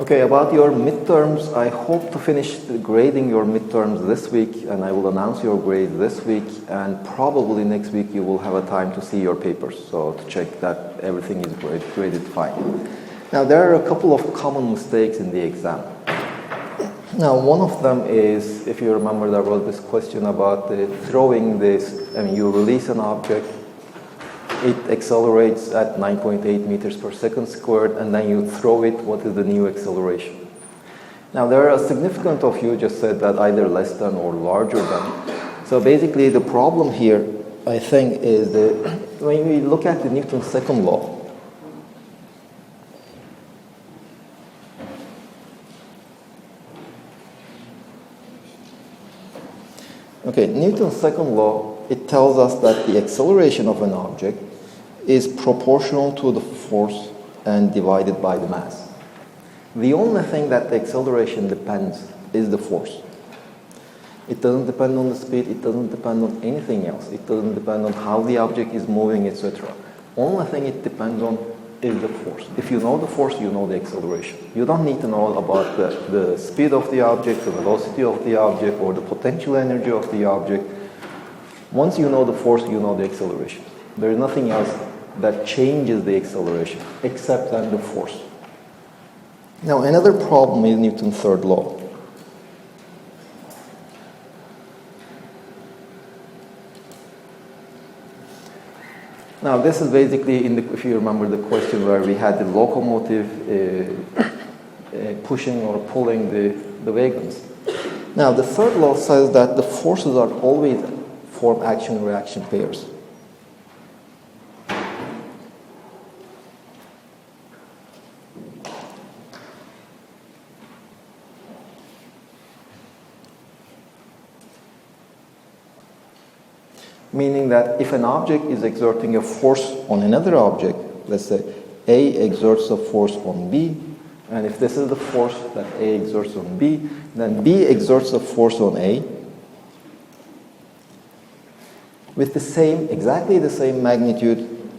Okay, about your midterms, I hope to finish grading your midterms this week, and I will announce your grade this week, and probably next week you will have a time to see your papers, so to check that everything is graded fine. Now, there are a couple of common mistakes in the exam. Now, one of them is, if you remember, there was this question about throwing this. I mean, you release an object, it accelerates at 9.8 meters per second squared, and then you throw it. What is the new acceleration? Now, there are a significant of you just said that either less than or larger than. So basically, the problem here, I think, is that when we look at the Newton's second law, okay, Newton's second law, it tells us that the acceleration of an object is proportional to the force and divided by the mass. The only thing that the acceleration depends is the force. It doesn't depend on the speed, it doesn't depend on anything else. It doesn't depend on how the object is moving, etc. Only thing it depends on is the force. If you know the force, you know the acceleration. You don't need to know about the speed of the object, the velocity of the object, or the potential energy of the object. Once you know the force, you know the acceleration. There is nothing else that changes the acceleration except then the force. Now, another problem is Newton's third law. Now, this is basically, if you remember the question where we had the locomotive pushing or pulling the wagons. Now, the third law says that the forces are always form action-reaction pairs. Meaning that if an object is exerting a force on another object, let's say A exerts a force on B, and if this is the force that A exerts on B, then B exerts a force on A with the same, exactly the same magnitude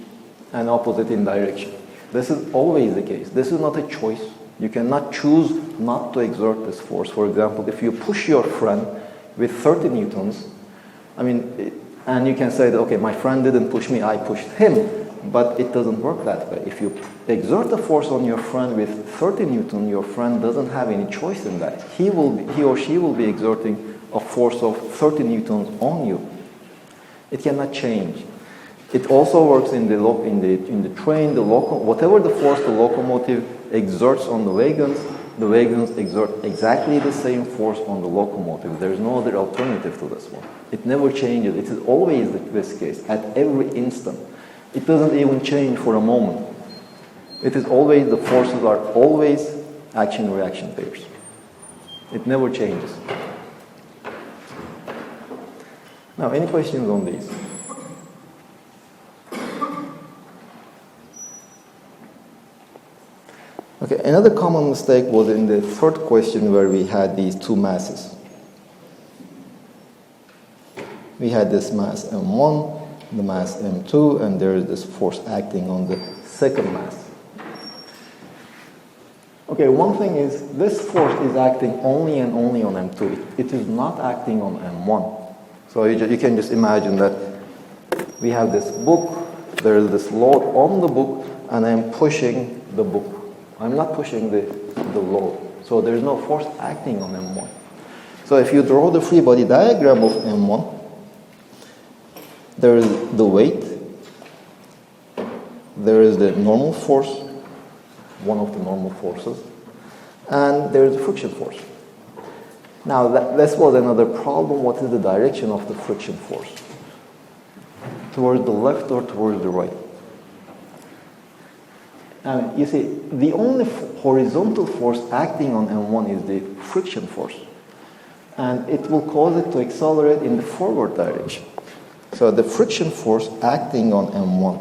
and opposite in direction. This is always the case. This is not a choice. You cannot choose not to exert this force. For example, if you push your friend with 30 newtons, and you can say that, okay, my friend didn't push me, I pushed him, but it doesn't work that way. If you exert a force on your friend with 30 newton, your friend doesn't have any choice in that. He or she will be exerting a force of 30 newtons on you. It cannot change. It also works in the train, whatever the force the locomotive exerts on the wagons exert exactly the same force on the locomotive. There is no other alternative to this one. It never changes. It is always this case, at every instant. It doesn't even change for a moment. It is always, the forces are always action-reaction pairs. It never changes. Now, any questions on these? Okay, another common mistake was in the third question where we had these two masses. We had this mass M1, the mass M2, and there is this force acting on the second mass. Okay, one thing is, this force is acting only and only on M2. It is not acting on M1. So you can just imagine that we have this book, there is this load on the book, and I'm pushing the book. I'm not pushing the load. So there's no force acting on M1. So if you draw the free body diagram of M1, there is the weight, there is the normal force, one of the normal forces, and there is the friction force. Now, this was another problem. What is the direction of the friction force? Towards the left or towards the right? You see, the only horizontal force acting on M1 is the friction force. And it will cause it to accelerate in the forward direction. So the friction force acting on M1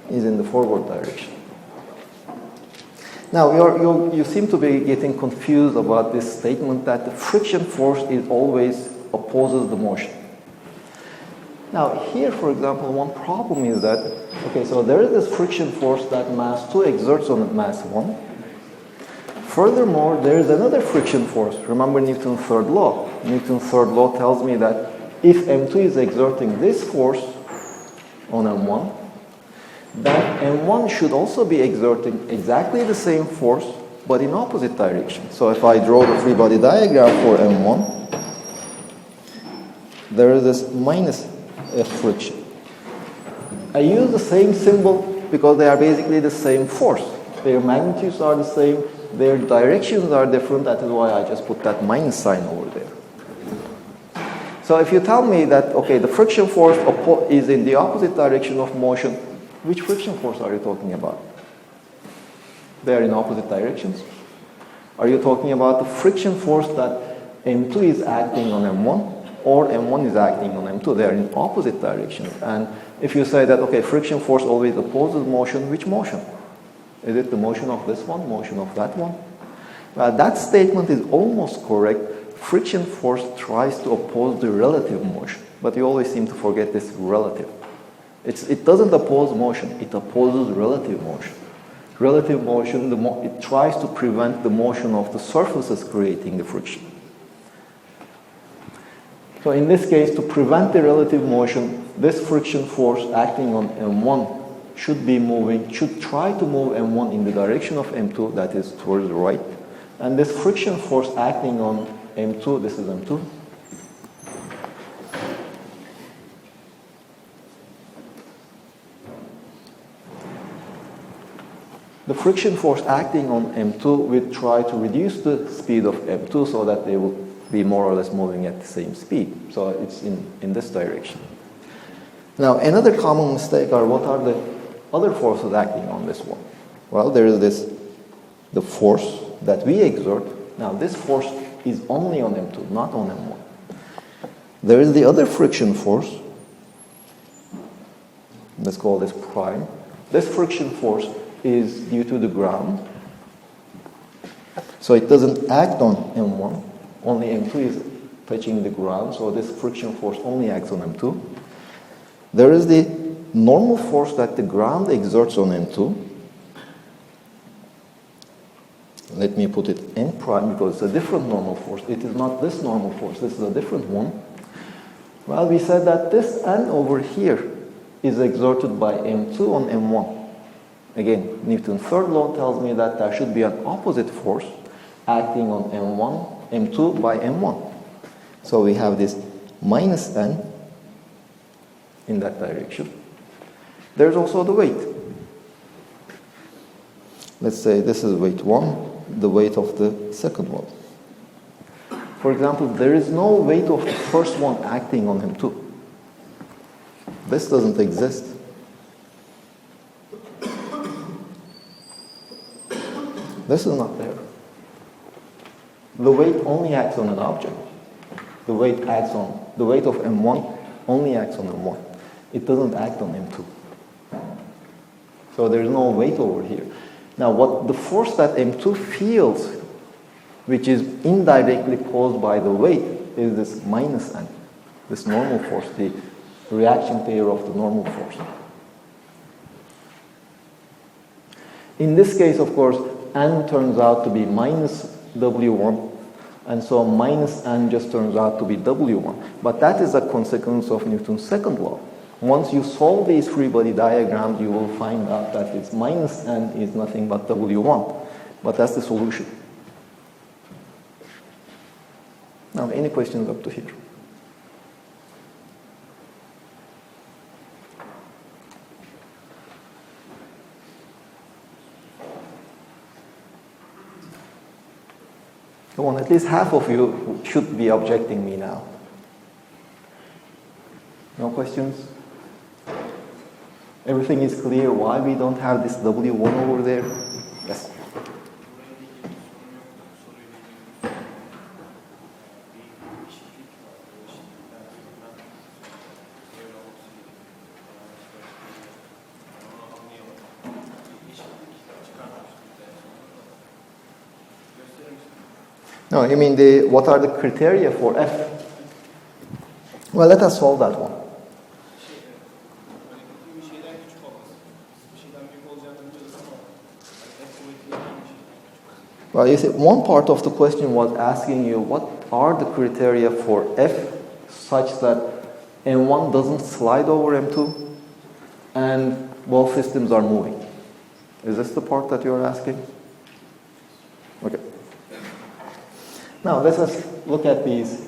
is in the forward direction. Now, you seem to be getting confused about this statement that the friction force is always opposes the motion. Now, here, for example, one problem is that, okay, so there is this friction force that mass 2 exerts on mass 1. furthermore, there is another friction force. Remember Newton's third law. Newton's third law tells me that if M2 is exerting this force on M1, then M1 should also be exerting exactly the same force, but in opposite direction. So if I draw the free body diagram for M1, there is this minus F friction. I use the same symbol because they are basically the same force. Their magnitudes are the same, their directions are different. That is why I just put that minus sign over there. So if you tell me that, okay, the friction force is in the opposite direction of motion, which friction force are you talking about? They are in opposite directions. Are you talking about the friction force that M2 is acting on M1 or M1 is acting on M2? They are in opposite directions. And if you say that, okay, friction force always opposes motion, which motion? Is it the motion of this one, motion of that one? That statement is almost correct. Friction force tries to oppose the relative motion, but you always seem to forget this relative. It doesn't oppose motion, it opposes relative motion. Relative motion, it tries to prevent the motion of the surfaces creating the friction. So in this case, to prevent the relative motion, this friction force acting on M1 should try to move M1 in the direction of M2, that is towards the right. And this friction force acting on M2, this is M2. The friction force acting on M2 will try to reduce the speed of M2 so that they will be more or less moving at the same speed. So it's in this direction. Now, another common mistake are what are the other forces acting on this one? Well, there is the force that we exert. Now, this force is only on M2, not on M1. There is the other friction force. Let's call this prime. This friction force is due to the ground. So it doesn't act on M1. Only M2 is touching the ground, so this friction force only acts on M2. There is the normal force that the ground exerts on M2. Let me put it N prime because it's a different normal force. It is not this normal force, this is a different one. Well, we said that this N over here is exerted by M2 on M1. Again, Newton's third law tells me that there should be an opposite force acting on M2 by M1. So we have this minus N in that direction. There's also the weight. Let's say this is weight 1, the weight of the second one. For example, there is no weight of the first one acting on M2. This doesn't exist. This is not there. The weight only acts on an object. The weight of M1 only acts on M1. It doesn't act on M2. So there's no weight over here. Now, what the force that M2 feels, which is indirectly caused by the weight, is this minus N, this normal force, the reaction pair of the normal force. In this case, of course, N turns out to be minus W1, and so minus N just turns out to be W1. But that is a consequence of Newton's second law. Once you solve these free body diagrams, you will find out that it's minus N is nothing but W1. But that's the solution. Now, any questions up to here? Come on, at least half of you should be objecting me now. No questions? Everything is clear why we don't have this W1 over there? Yes. No, you mean what are the criteria for F? Well, let us solve that one. Well, you see, one part of the question was asking you what are the criteria for F such that M1 doesn't slide over M2 and both systems are moving. Is this the part that you're asking? Okay. Now let us look at these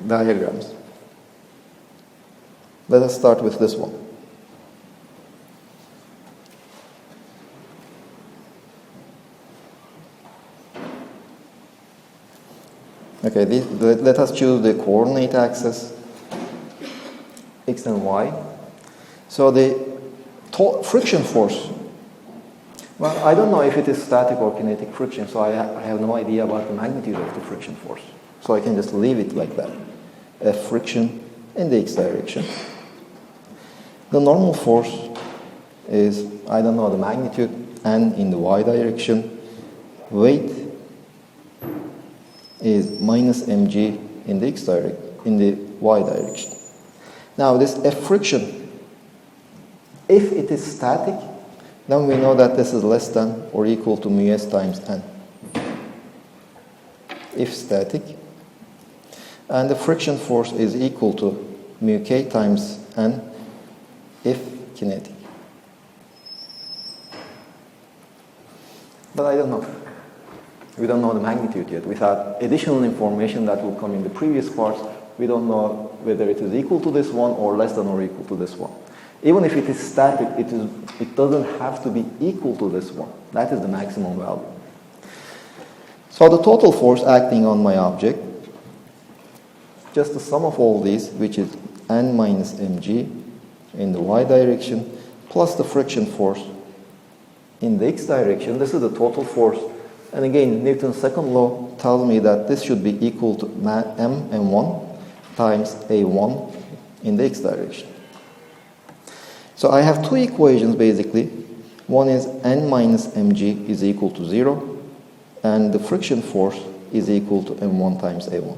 diagrams. Let us start with this one. Okay, let us choose the coordinate axis, x and y. So the friction force, well, I don't know if it is static or kinetic friction, so I have no idea about the magnitude of the friction force. So I can just leave it like that. F friction in the x direction. The normal force is, I don't know the magnitude, N in the y direction. Weight is minus mg in the in the y direction. Now this F friction, if it is static, then we know that this is less than or equal to mu s times n. If static. And the friction force is equal to mu k times n if kinetic. But I don't know. We don't know the magnitude yet. Without additional information that will come in the previous parts, we don't know whether it is equal to this one or less than or equal to this one. Even if it is static, it doesn't have to be equal to this one. That is the maximum value. So the total force acting on my object, just the sum of all these, which is N minus mg in the y direction, plus the friction force in the x direction. This is the total force. And again, Newton's second law tells me that this should be equal to m1 times a1 in the x direction. So I have two equations basically. One is N minus mg is equal to 0, and the friction force is equal to m1 times a1.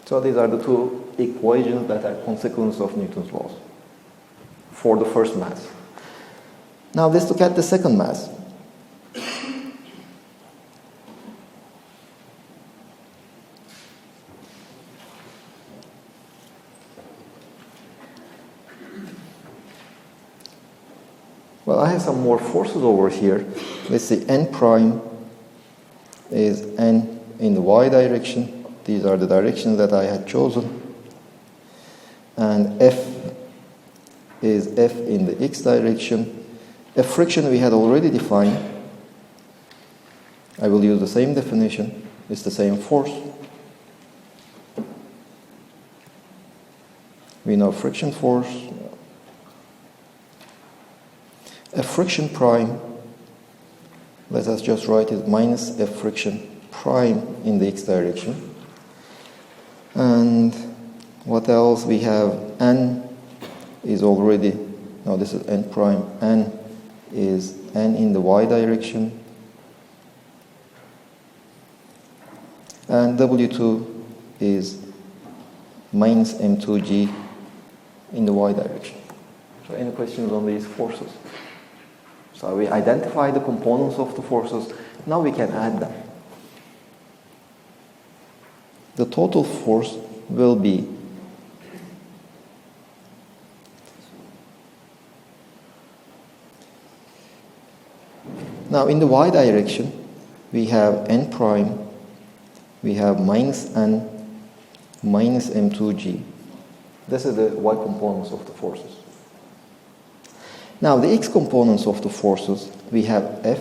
So these are the two equations that are consequences of Newton's laws for the first mass. Now let's look at the second mass. Well, I have some more forces over here. Let's see, N prime is N in the y direction. These are the directions that I had chosen. And F is F in the x direction. F friction we had already defined. I will use the same definition. It's the same force. We know friction force. F friction prime, let us just write it minus F friction prime in the x direction. And what else we have? N is already, no, this is N prime. N is N in the y direction. And W2 is minus M2G in the y direction. So any questions on these forces? So we identify the components of the forces. Now we can add them. The total force will be now in the y direction we have N prime, we have minus N minus M2G. This is the y components of the forces. Now the x components of the forces, we have F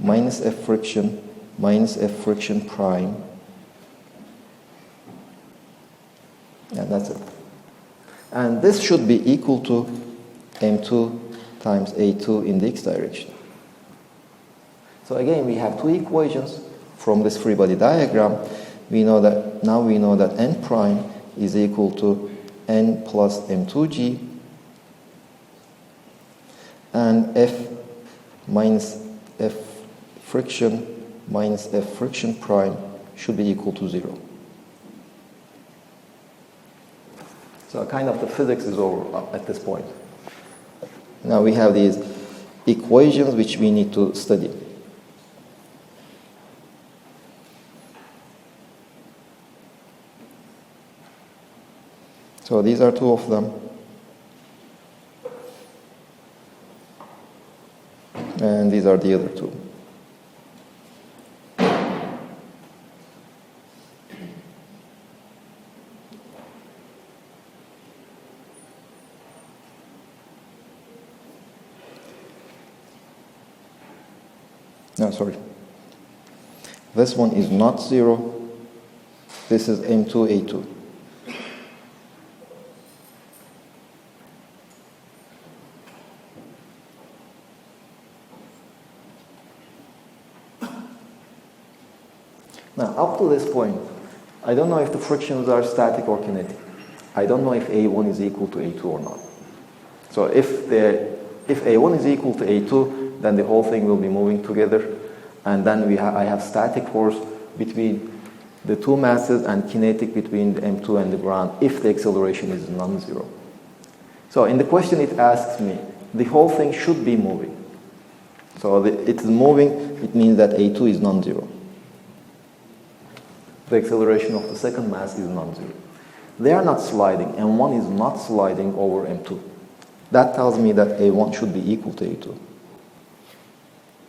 minus F friction minus F friction prime. And that's it. And this should be equal to M2 times A2 in the x direction. So again, we have two equations from this free body diagram. We know that now we know that N prime is equal to N plus M2G, and F minus F friction minus F friction prime should be equal to 0. So kind of the physics is over at this point. Now we have these equations which we need to study. So these are two of them. And these are the other two. No, sorry. This one is not 0. This is M2A2. Now, up to this point, I don't know if the frictions are static or kinetic. I don't know if A1 is equal to A2 or not. So if A1 is equal to A2, then the whole thing will be moving together. And then I have static force between the two masses and kinetic between the M2 and the ground if the acceleration is non-zero. So in the question it asks me, the whole thing should be moving. So it is moving, it means that A2 is non-zero. The acceleration of the second mass is non-zero. They are not sliding. M1 is not sliding over M2. That tells me that A1 should be equal to A2.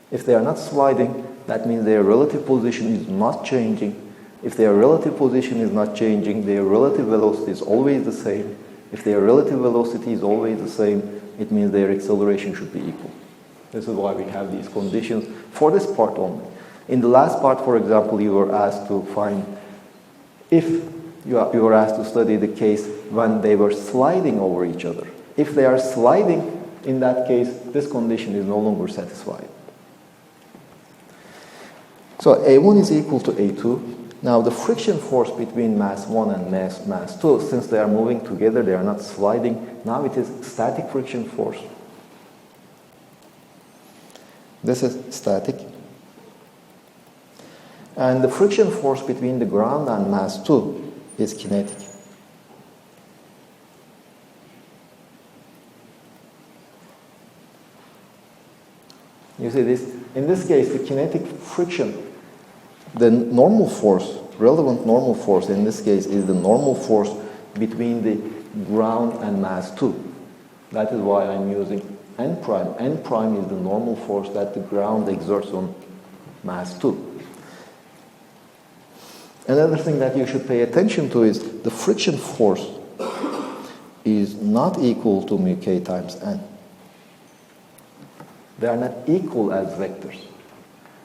If they are not sliding, that means their relative position is not changing. If their relative position is not changing, their relative velocity is always the same. If their relative velocity is always the same, it means their acceleration should be equal. This is why we have these conditions for this part only. In the last part, for example, you were asked to find if you were asked to study the case when they were sliding over each other. If they are sliding, in that case, this condition is no longer satisfied. So A1 is equal to A2. Now the friction force between mass 1 and mass 2, since they are moving together, they are not sliding, now it is static friction force. This is static. And the friction force between the ground and mass 2 is kinetic. You see this? In this case, the kinetic friction, the normal force, relevant normal force in this case is the normal force between the ground and mass 2. That is why I'm using N prime. N prime is the normal force that the ground exerts on mass 2. Another thing that you should pay attention to is the friction force is not equal to μk times n. They are not equal as vectors.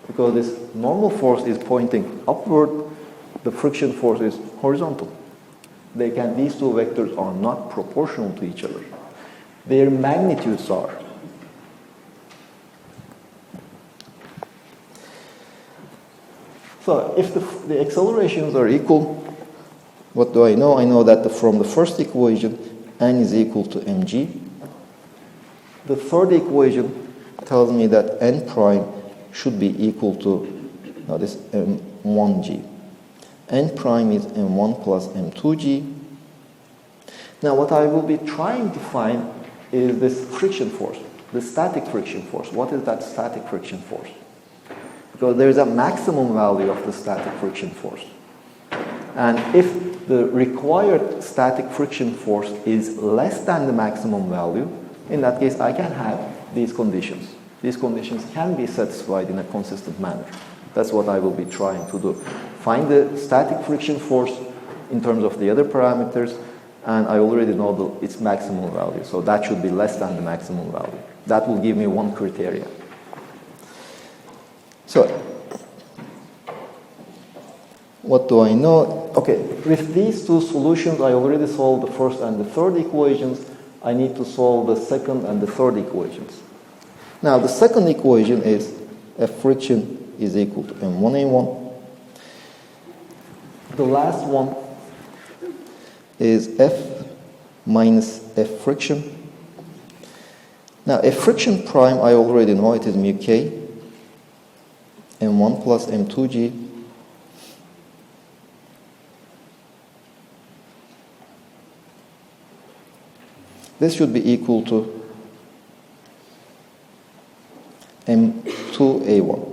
Because this normal force is pointing upward, the friction force is horizontal. These two vectors are not proportional to each other. Their magnitudes are. So if the accelerations are equal, what do I know? I know that from the first equation, n is equal to mg. The third equation tells me that n prime should be equal to, now this m1g. N prime is m1 plus m2g. Now what I will be trying to find is this friction force, the static friction force. What is that static friction force? Because there is a maximum value of the static friction force. And if the required static friction force is less than the maximum value, in that case I can have these conditions. These conditions can be satisfied in a consistent manner. That's what I will be trying to do. Find the static friction force in terms of the other parameters, and I already know its maximum value. So that should be less than the maximum value. That will give me one criteria. So, what do I know? Okay, with these two solutions, I already solved the first and the third equations. I need to solve the second and the third equations. Now, the second equation is F friction is equal to M1A1. The last one is F minus F friction. Now, F friction prime, I already know it is mu k. M1 plus M2g. This should be equal to M2A1.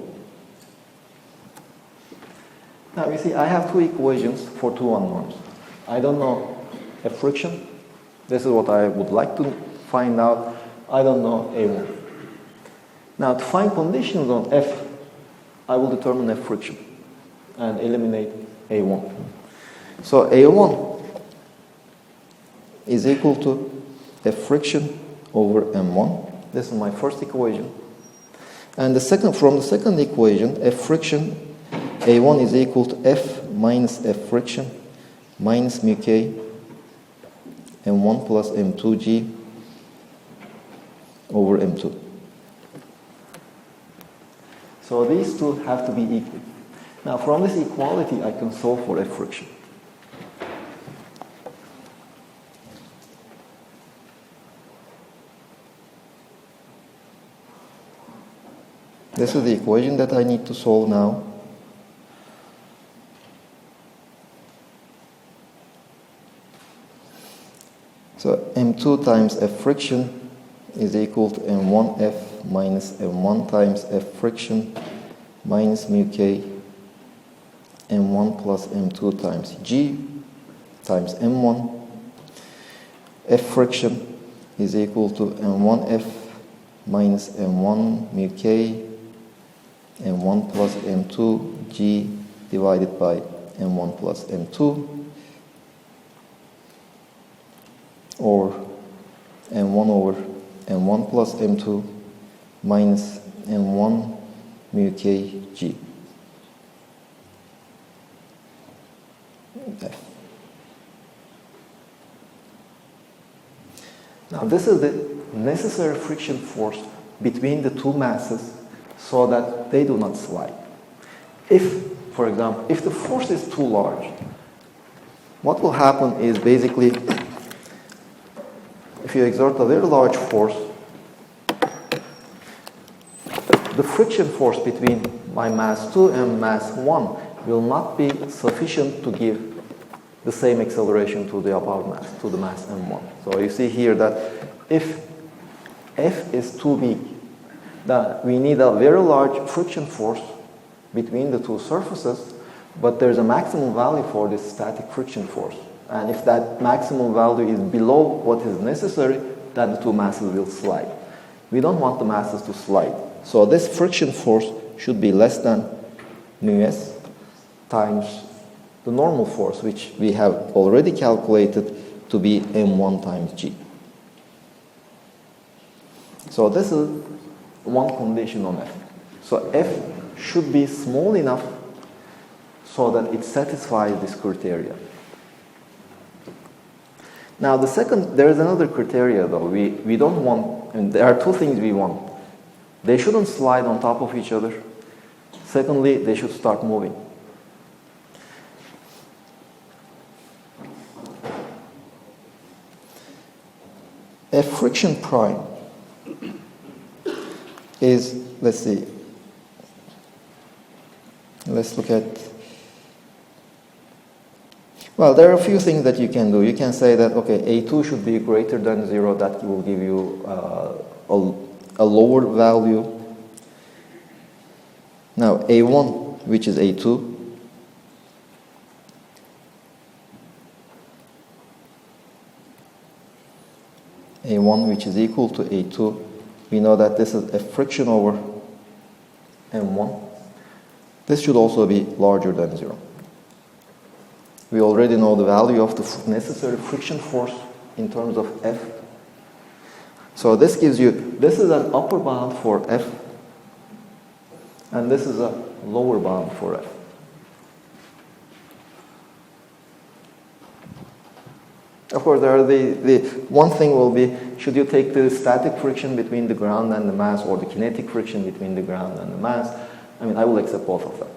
Now you see, I have two equations for two unknowns. I don't know F friction. This is what I would like to find out. I don't know A1. Now to find conditions on F, I will determine F friction and eliminate A1. So A1 is equal to F friction over M1. This is my first equation. And from the second equation, F friction, A1 is equal to F minus F friction minus mu K M1 plus M2G over M2. So these two have to be equal. Now from this equality, I can solve for F friction. This is the equation that I need to solve now. So M2 times F friction is equal to M1F minus M1 times F friction minus mu K M1 plus M2 times G times M1. F friction is equal to M1F minus M1 mu K M1 plus M2 G divided by M1 plus M2, or M1 over M1 plus M2 minus M1 mu K G. F. Now this is the necessary friction force between the two masses so that they do not slide. If, for example, if the force is too large, what will happen is basically, if you exert a very large force, the friction force between my mass 2 and mass 1 will not be sufficient to give the same acceleration to the above mass, to the mass M1. So you see here that if F is too big, then we need a very large friction force between the two surfaces, but there's a maximum value for this static friction force. And if that maximum value is below what is necessary, then the two masses will slide. We don't want the masses to slide. So this friction force should be less than mu s times the normal force, which we have already calculated to be M1 times G. So this is one condition on F. So F should be small enough so that it satisfies this criteria. Now there is another criteria though. We don't want, and there are two things we want. They shouldn't slide on top of each other. Secondly, they should start moving. F friction prime is, let's see, let's look at, well, there are a few things that you can do. You can say that, okay, A2 should be greater than 0. That will give you a lower value. Now, A1, which is A2, A1, which is equal to A2, we know that this is a friction over M1. This should also be larger than 0. We already know the value of the necessary friction force in terms of F. So this gives you, this is an upper bound for F, and this is a lower bound for F. Of course, there are the one thing will be, should you take the static friction between the ground and the mass, or the kinetic friction between the ground and the mass? I mean, I will accept both of them.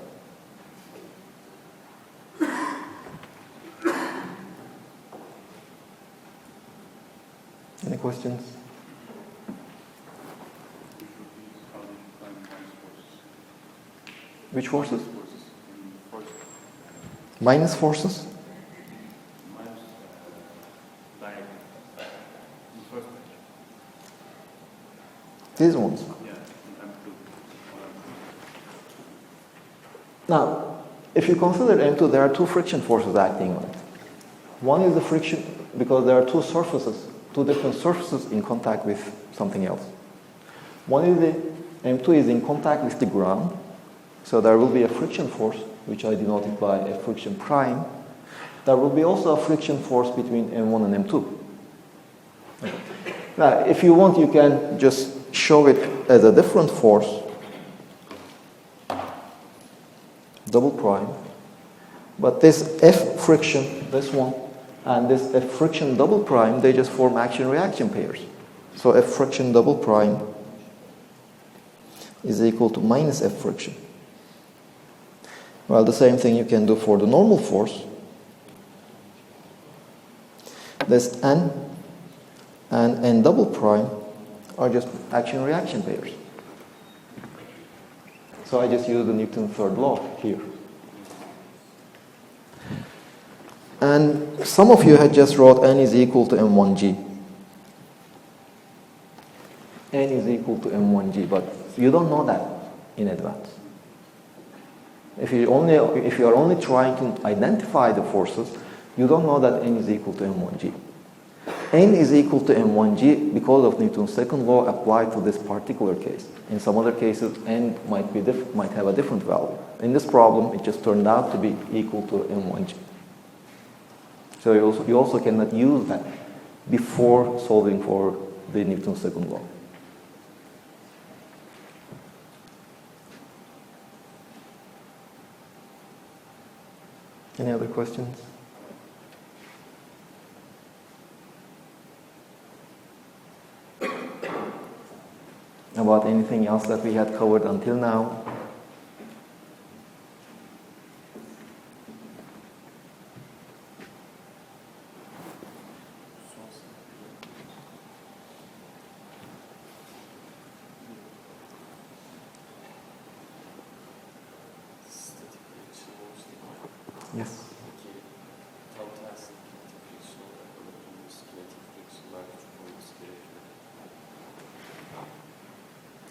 Any questions? Which forces? Minus forces? These ones? Now, if you consider M2, there are two friction forces acting on it. One is the friction, because there are two surfaces, two different surfaces in contact with something else. One is the M2 is in contact with the ground, so there will be a friction force, which I denoted by a friction prime. There will be also a friction force between M1 and M2. Okay. Now, if you want, you can just show it as a different force, double prime. But this F friction, this one, and this F friction double prime, they just form action-reaction pairs. So F friction double prime is equal to minus F friction. Well, the same thing you can do for the normal force. This N and N double prime are just action-reaction pairs. So I just use the Newton's third law here. And some of you had just wrote N is equal to M1G. N is equal to M1G, but you don't know that in advance. If you are only trying to identify the forces, you don't know that N is equal to M1G. N is equal to M1G because of Newton's second law applied to this particular case. In some other cases, N might have a different value. In this problem, it just turned out to be equal to M1G. So you also cannot use that before solving for the Newton's second law. Any other questions? About anything else that we had covered until now? Yes.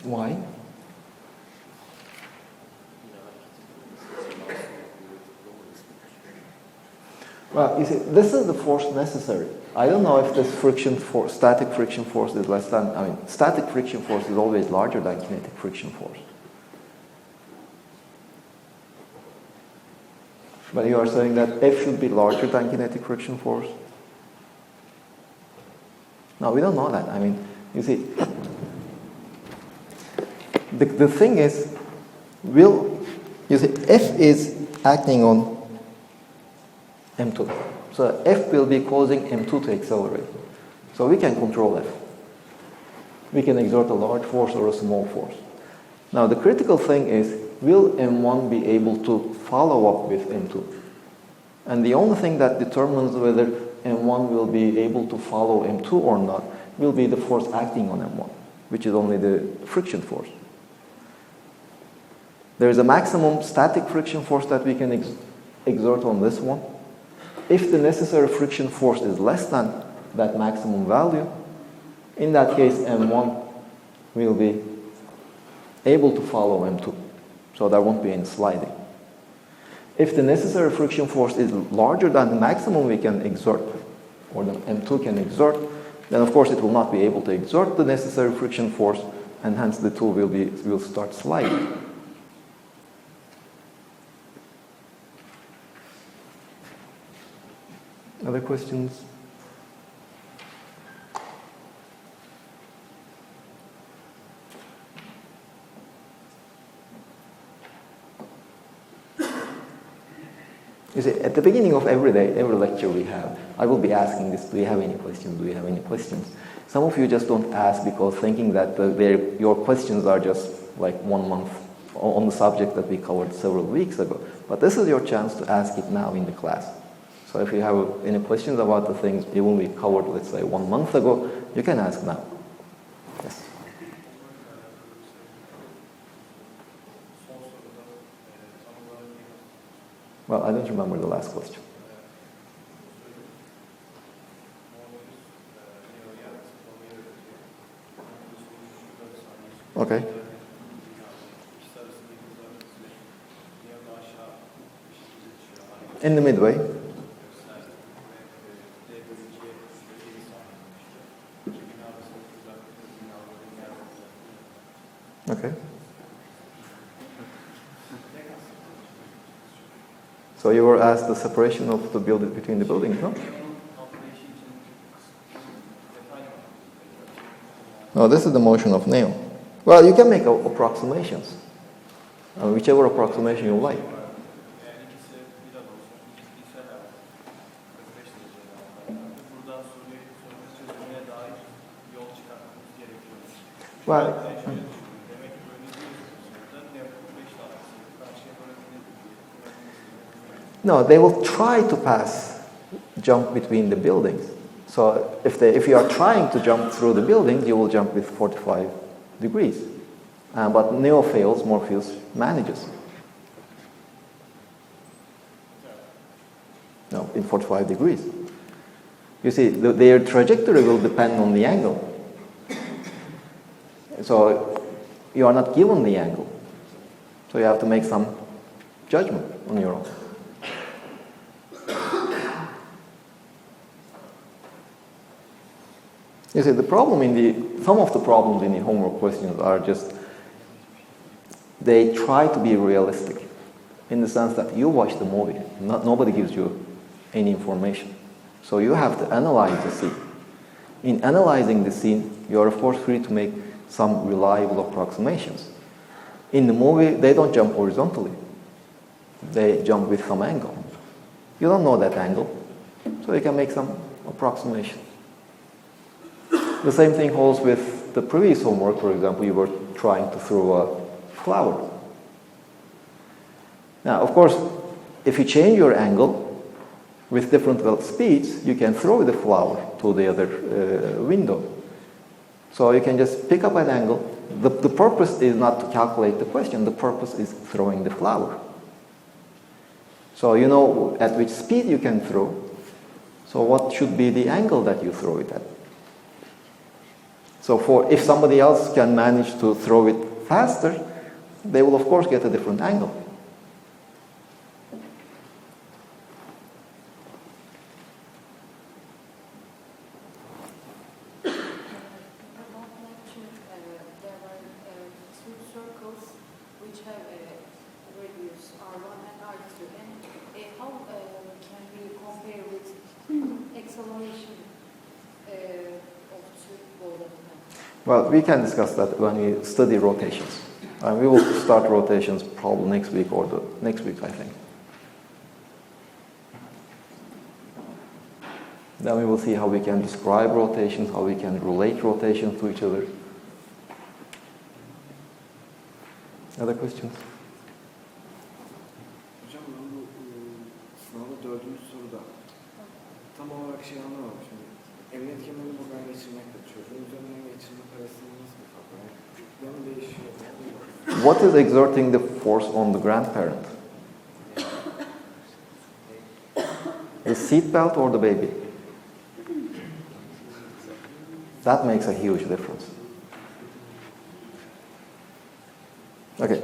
Why? Well, you see, this is the force necessary. I don't know if this friction force, static friction force is less than, static friction force is always larger than kinetic friction force. But you are saying that F should be larger than kinetic friction force? No, we don't know that. You see, the thing is, F is acting on M2. So F will be causing M2 to accelerate. So we can control F. We can exert a large force or a small force. Now the critical thing is, will M1 be able to follow up with M2? And the only thing that determines whether M1 will be able to follow M2 or not will be the force acting on M1, which is only the friction force. There is a maximum static friction force that we can exert on this one. If the necessary friction force is less than that maximum value, in that case M1 will be able to follow M2. So there won't be any sliding. If the necessary friction force is larger than the maximum we can exert, or the M2 can exert, then of course it will not be able to exert the necessary friction force, and hence the tool will start sliding. Other questions? You see, at the beginning of every day, every lecture we have, I will be asking this, do you have any questions? Do you have any questions? Some of you just don't ask because thinking that your questions are just like 1 month on the subject that we covered several weeks ago. But this is your chance to ask it now in the class. So if you have any questions about the things even we covered, let's say 1 month ago, you can ask now. Yes. Well, I don't remember the last question. Okay. In the midway. Okay. So you were asked the separation of the building between the buildings, no? No, this is the motion of nail. Well, you can make approximations, whichever approximation you like. Well, no, they will try to jump between the buildings. So if you are trying to jump through the buildings, you will jump with 45 degrees. But Neo fails, Morpheus manages. No, in 45 degrees. You see, their trajectory will depend on the angle. So you are not given the angle. So you have to make some judgment on your own. You see, some of the problems in the homework questions are just, they try to be realistic in the sense that you watch the movie, nobody gives you any information. So you have to analyze the scene. In analyzing the scene, you are of course free to make some reliable approximations. In the movie, they don't jump horizontally. They jump with some angle. You don't know that angle, so you can make some approximation. The same thing holds with the previous homework. For example, you were trying to throw a flower. Now, of course, if you change your angle with different speeds, you can throw the flower to the other window. So you can just pick up an angle. The purpose is not to calculate the question. The purpose is throwing the flower. So you know at which speed you can throw. So what should be the angle that you throw it at? So if somebody else can manage to throw it faster, they will of course get a different angle. Well, we can discuss that when we study rotations. We will start rotations probably next week or the next week, I think. Then we will see how we can describe rotations, how we can relate rotations to each other. Other questions? Hocam ben bu sınavda 4. soruda tam olarak anlamadım şimdi. Emniyet kemerini buradan geçirmekle çocuğun üzerinden geçirme parasını nasıl bir yani değişiyor. What is exerting the force on the grandparent? The seat belt or the baby? That makes a huge difference. Okay.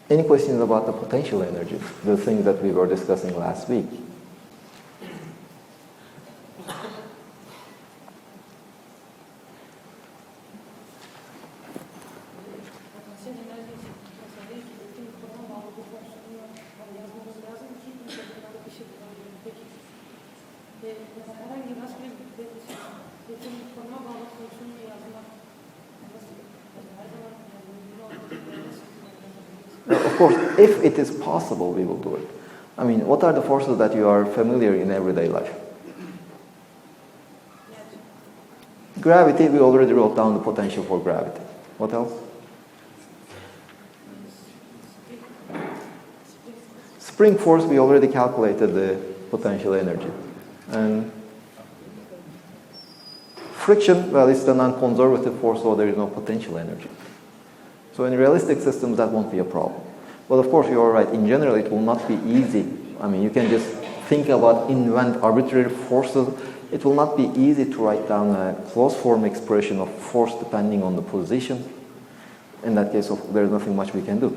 Any questions about the potential energy, the things that we were discussing last week? Of course, if it is possible, we will do it. I mean, what are the forces that you are familiar in everyday life? Gravity, we already wrote down the potential for gravity. What else? Spring force, we already calculated the potential energy. And friction, well, it's the non-conservative force, so there is no potential energy. So in realistic systems, that won't be a problem. But of course, you're right. In general, it will not be easy. I mean, you can just think about, invent arbitrary forces. It will not be easy to write down a closed form expression of force depending on the position. In that case, there's nothing much we can do.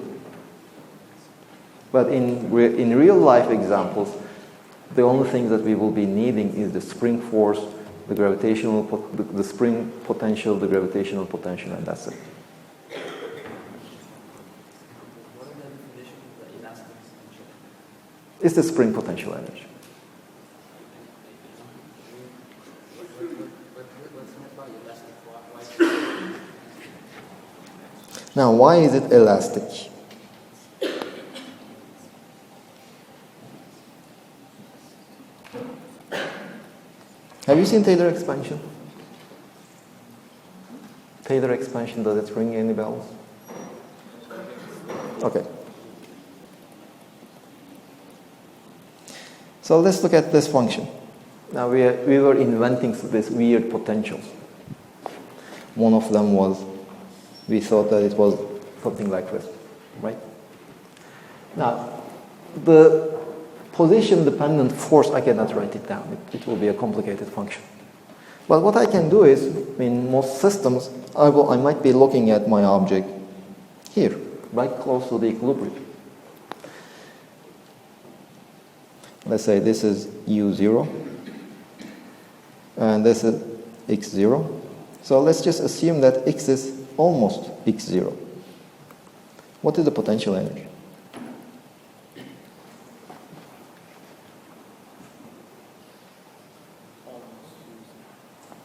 But in real life examples, the only thing that we will be needing is the spring force, the gravitational, the spring potential, the gravitational potential, and that's it. What are the definitions of the elastic potential? It's the spring potential energy. What's meant by elastic? Why? Now, why is it elastic? Have you seen Taylor expansion? Taylor expansion, does it ring any bells? Okay. So let's look at this function. Now we were inventing these weird potentials. One of them was, we thought that it was something like this, right? Now, the position-dependent force, I cannot write it down. It will be a complicated function. But what I can do is, in most systems, I might be looking at my object here, right close to the equilibrium. Let's say this is U0, and this is X0. So let's just assume that X is almost X0. What is the potential energy?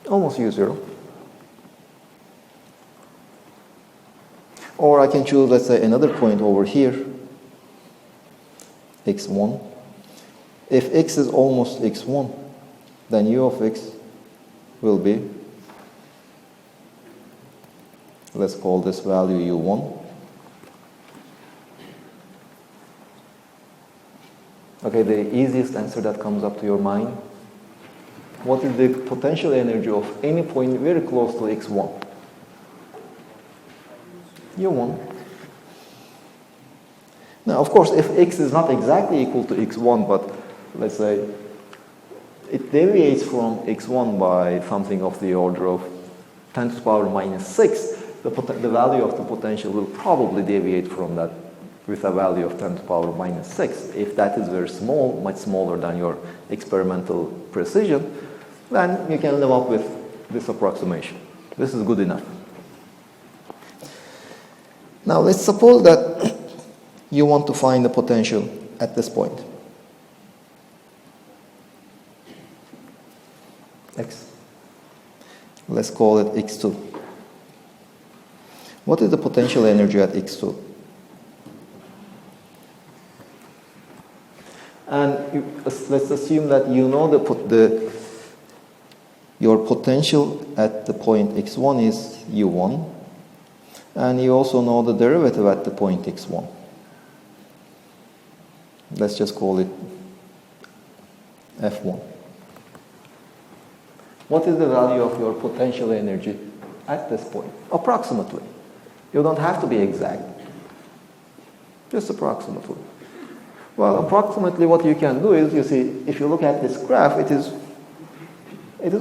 Almost U0. Or I can choose, let's say, another point over here, X1. If X is almost X1, then U of X will be, let's call this value U1. Okay, the easiest answer that comes up to your mind. What is the potential energy of any point very close to X1? U1. Now, of course, if X is not exactly equal to X1, but let's say it deviates from X1 by something of the order of 10 to the power minus 6, the value of the potential will probably deviate from that with a value of 10 to the power minus 6. If that is very small, much smaller than your experimental precision, then you can live up with this approximation. This is good enough. Now let's suppose that you want to find the potential at this point. X. Let's call it X2. What is the potential energy at X2? And let's assume that you know your potential at the point X1 is U1, and you also know the derivative at the point X1. Let's just call it F1. What is the value of your potential energy at this point? Approximately. You don't have to be exact. Just approximately. Well, approximately what you can do is, you see, if you look at this graph, it is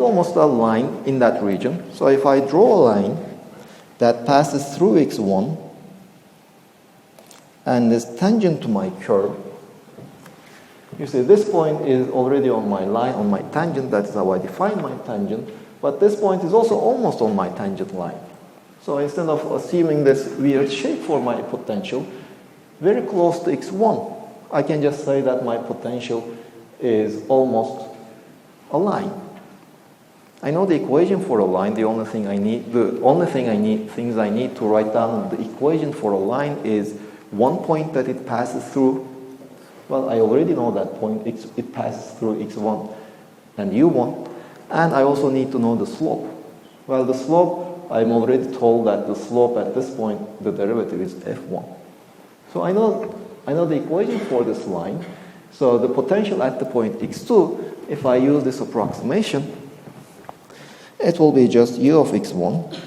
almost a line in that region. So if I draw a line that passes through X1 and is tangent to my curve, you see this point is already on my line, on my tangent. That is how I define my tangent. But this point is also almost on my tangent line. So instead of assuming this weird shape for my potential, very close to X1, I can just say that my potential is almost a line. I know the equation for a line. The only thing I need to write down the equation for a line is one point that it passes through. Well, I already know that point. It passes through X1 and U1. And I also need to know the slope. Well, the slope, I'm already told that the slope at this point, the derivative is F1. So I know the equation for this line. So the potential at the point X2, if I use this approximation, it will be just U of X1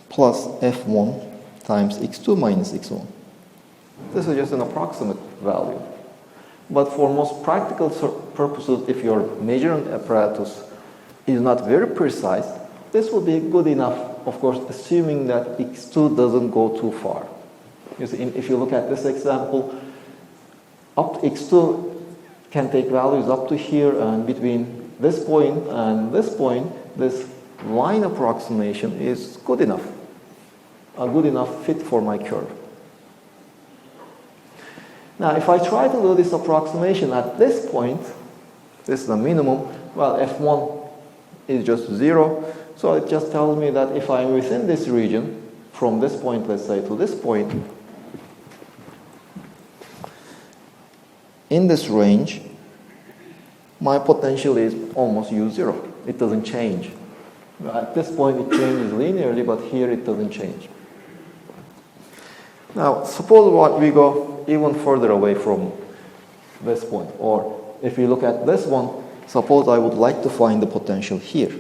plus F1 times X2 minus X1. This is just an approximate value. But for most practical purposes, if your measuring apparatus is not very precise, this will be good enough, of course, assuming that X2 doesn't go too far. You see, if you look at this example, up to x2 can take values up to here, and between this point and this point, this line approximation is good enough, a good enough fit for my curve. Now, if I try to do this approximation at this point, this is the minimum, well, f1 is just 0, so it just tells me that if I'm within this region, from this point, let's say, to this point, in this range, my potential is almost u0. It doesn't change. At this point, it changes linearly, but here it doesn't change. Now, suppose we go even further away from this point, or if you look at this one, suppose I would like to find the potential here,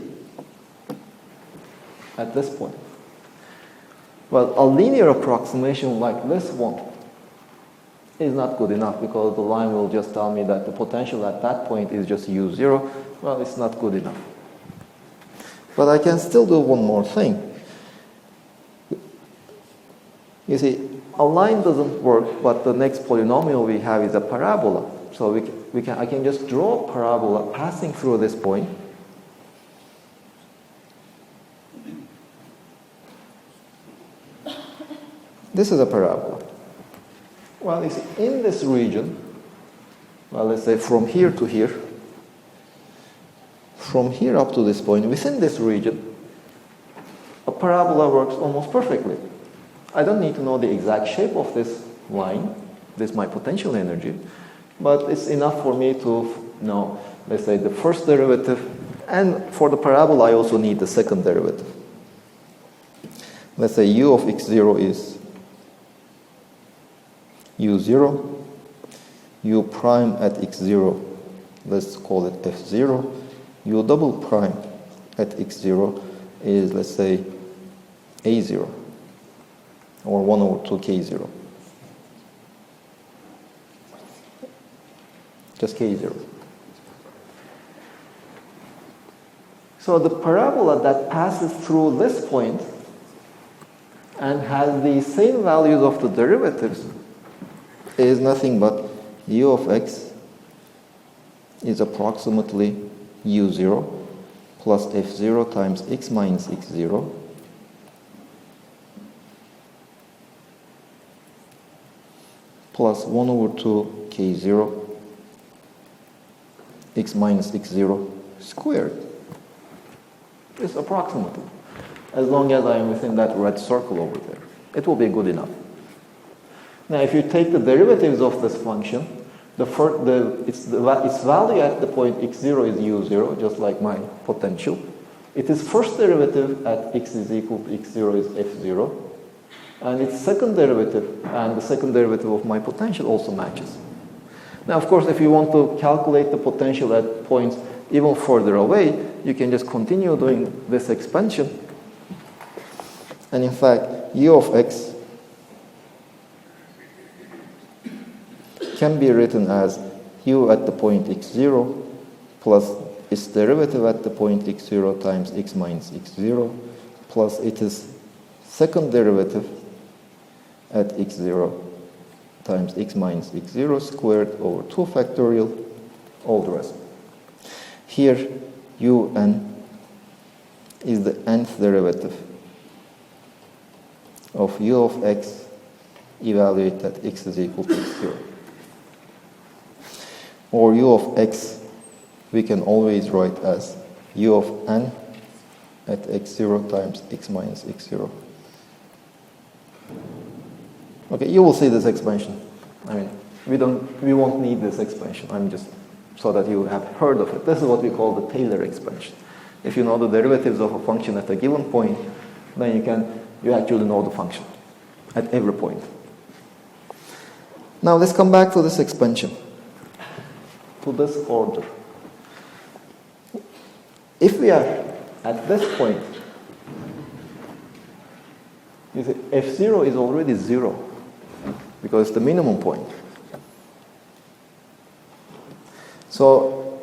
at this point. Well, a linear approximation like this one is not good enough, because the line will just tell me that the potential at that point is just u0. Well, it's not good enough. But I can still do one more thing. You see, a line doesn't work, but the next polynomial we have is a parabola. So I can just draw a parabola passing through this point. This is a parabola. Well, it's in this region, well, let's say from here to here, from here up to this point, within this region, a parabola works almost perfectly. I don't need to know the exact shape of this line, this is my potential energy, but it's enough for me to know, let's say, the first derivative, and for the parabola I also need the second derivative. Let's say u of x0 is u0, u prime at x0, let's call it f0, u double prime at x0 is, let's say, a0, or 1 over 2k0. Just k0. So the parabola that passes through this point and has the same values of the derivatives is nothing but u of x is approximately u0 plus f0 times x minus x0 plus 1 over 2 k0 x minus x0 squared. It's approximately. As long as I am within that red circle over there, it will be good enough. Now, if you take the derivatives of this function, its value at the point x0 is u0, just like my potential. Its first derivative at x is equal to x0 is f0. And its second derivative and the second derivative of my potential also matches. Now, of course, if you want to calculate the potential at points even further away, you can just continue doing this expansion. And in fact, u of x can be written as u at the point x0 plus its derivative at the point x0 times x minus x0 plus its second derivative at x0 times x minus x0 squared over 2 factorial, all the rest. Here, un is the nth derivative of u of x evaluated at x is equal to x0. Or u of x we can always write as u of n at x0 times x minus x0. Okay, you will see this expansion. I mean, we won't need this expansion. I'm just so that you have heard of it. This is what we call the Taylor expansion. If you know the derivatives of a function at a given point, then you actually know the function at every point. Now let's come back to this expansion, to this order. If we are at this point, you see, f0 is already 0 because it's the minimum point. So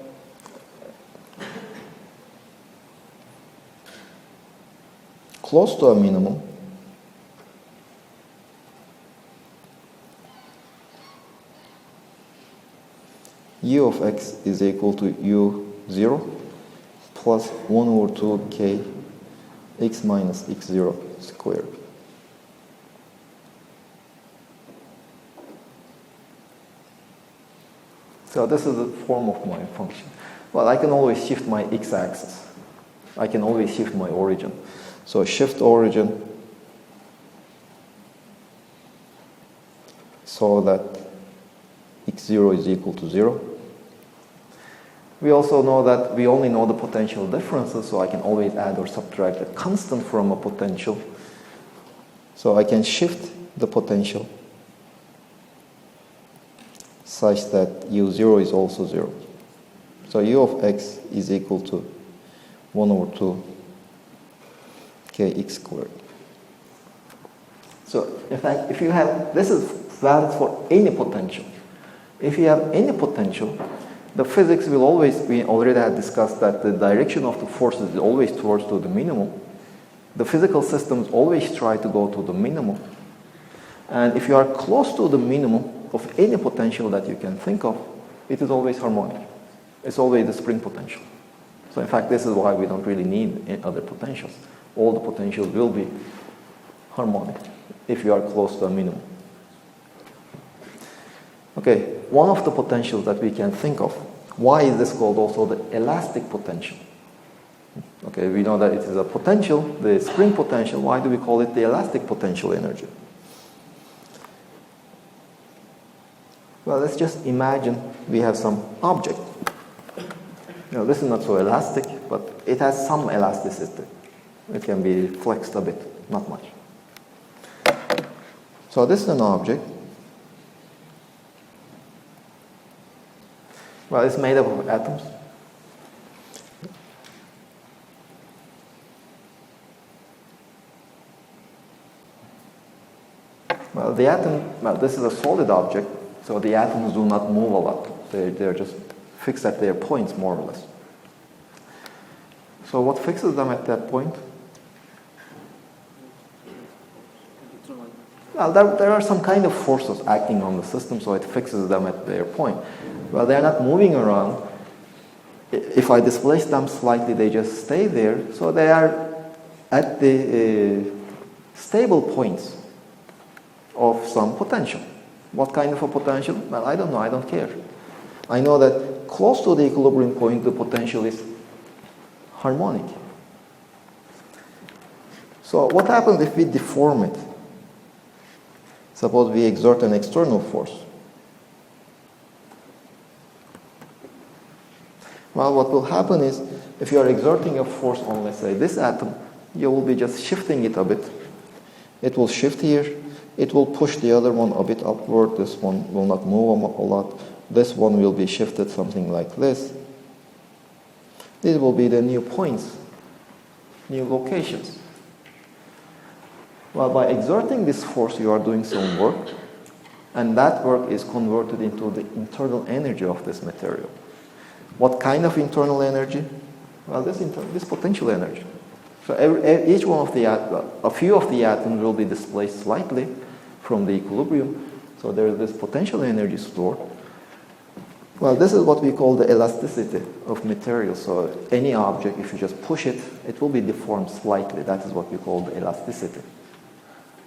close to a minimum, u of x is equal to u0 plus 1 over 2 k x minus x0 squared. So this is the form of my function. Well, I can always shift my x-axis. I can always shift my origin. So shift origin so that x0 is equal to 0. We also know that we only know the potential differences, so I can always add or subtract a constant from a potential. So I can shift the potential such that u0 is also 0. So u of x is equal to 1 over 2 kx squared. So in fact, if you have, this is valid for any potential. If you have any potential, the physics will always, we already had discussed that the direction of the forces is always towards to the minimum. The physical systems always try to go to the minimum. And if you are close to the minimum of any potential that you can think of, it is always harmonic. It's always the spring potential. So in fact, this is why we don't really need any other potentials. All the potentials will be harmonic if you are close to a minimum. Okay, one of the potentials that we can think of, why is this called also the elastic potential? Okay, we know that it is a potential, the spring potential. Why do we call it the elastic potential energy? Well, let's just imagine we have some object. This is not so elastic, but it has some elasticity. It can be flexed a bit, not much. So this is an object. Well, it's made up of atoms. Well, the atom, well, this is a solid object, so the atoms do not move a lot. They're just fixed at their points, more or less. So what fixes them at that point? Well, there are some kind of forces acting on the system, so it fixes them at their point. Well, they're not moving around. If I displace them slightly, they just stay there. So they are at the stable points of some potential. What kind of a potential? Well, I don't know. I don't care. I know that close to the equilibrium point, the potential is harmonic. So what happens if we deform it? Suppose we exert an external force. Well, what will happen is, if you are exerting a force on, let's say, this atom, you will be just shifting it a bit. It will shift here. It will push the other one a bit upward. This one will not move a lot. This one will be shifted something like this. These will be the new points, new locations. Well, by exerting this force, you are doing some work, and that work is converted into the internal energy of this material. What kind of internal energy? Well, this potential energy. So each one of the a few of the atoms will be displaced slightly from the equilibrium. So there is this potential energy stored. Well, this is what we call the elasticity of material. So any object, if you just push it, it will be deformed slightly. That is what we call the elasticity.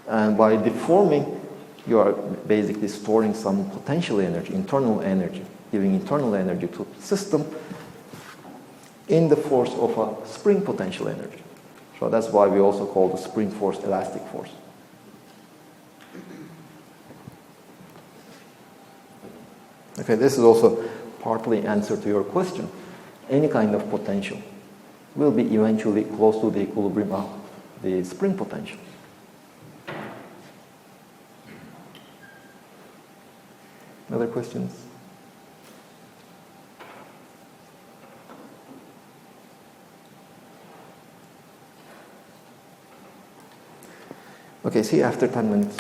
And by deforming, you are basically storing some potential energy, internal energy, giving internal energy to the system in the force of a spring potential energy. So that's why we also call the spring force elastic force. Okay, this is also partly answer to your question. Any kind of potential will be eventually close to the equilibrium of the spring potential. Other questions? Okay, see you after 10 minutes.